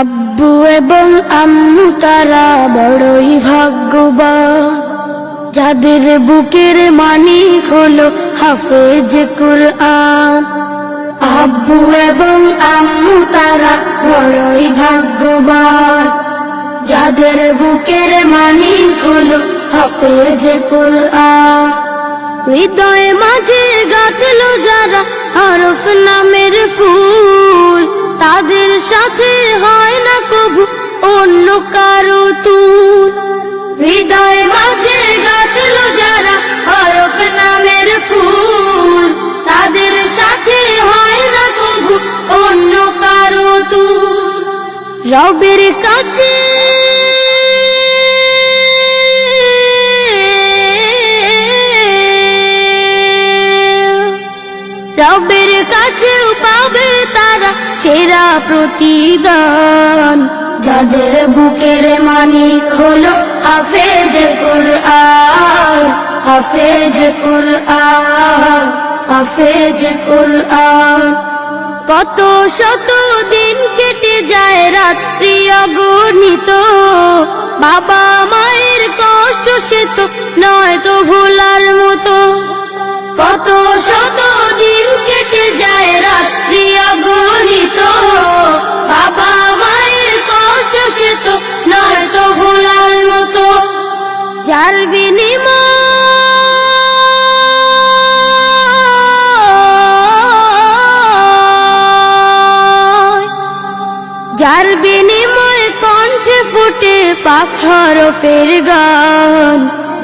আব্বু এবং আম্মু তারা বড়ই ভাগ্যবান, যাদের বুকের মানিক হলো হাফেজ কুরআন। আব্বু এবং আম্মু তারা বড়ই ভাগ্যবান, যাদের বুকের মানিক হলো হাফেজ কুরআন। হৃদয়ে মাঝে গাঁথলো যারা হরফ নামের ফুল, তাদের সাথে হয় না কবু অন্য কারো তুল। হৃদয়ে মাঝে গাঁথলো যারা হরফ নামের ফুল, তাদের সাথে হয় না কবু অন্য কারো তুল। রবের কাছে রবের কাছেও পাবে তারা সেরা প্রতিদান, যাদের বুকের মানিক হলো হাফেজ কুরআন, হাফেজ কুরআন, হাফেজ কুরআন। কত শত দিন কেটে যায় রাত্রি অগণিত, বাবা মায়ের কষ্ট সে তো নয় তো ভোলার মতো। কত শত দিন কেটে যায় রাত্রি অগণিত, বাবা মায়ের কষ্ট সে তো নয় তো ভোলার মতো। যার বিনিময় কণ্ঠে ফুটে পাক হরফের গান,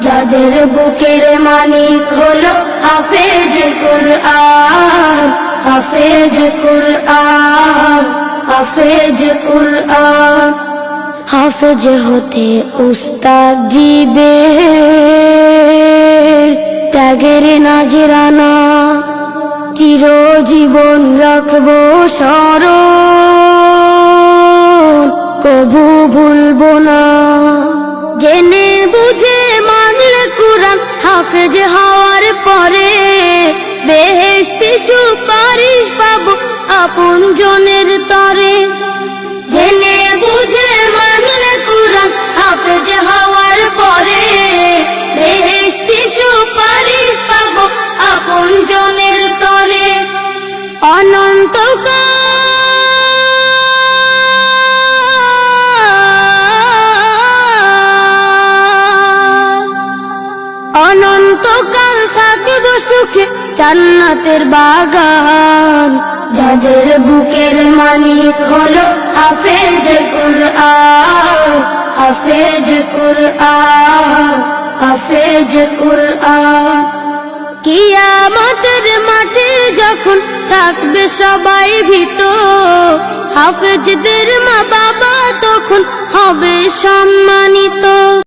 যাদের বুকের মানিক হলো হাফেজ কুরআন, হাফেজ কুরআন, হাফেজ কুরআন। হাফেজ হতে উস্তাদজিদের ত্যাগের নাজরানা চিরজীবন রাখবো স্মরণ, কবু ভুলবো না। জেনে বুঝে মানলে কুরআন হাফেজ হওয়ার পরে, বেহেশতি সুপারিশ পাবো আপন জনের তরে। জেনে বুঝে মানলে কুরআন হাফেজ হওয়ার পরে, বেহেশতি সুপারিশ পাবো আপন জনের তরে। অনন্তকাল অনন্তকাল থাকবো সুখে জান্নাতের বাগান, যাদের বুকের মানিক হলো হাফেজ কুরআন, হাফেজ কুরআন, হাফেজ কুরআন। কিয়ামতের মাঠে যখন থাকবে সবাই ভীত, হাফেজদের মা বাবা তখন হবে সম্মানিত।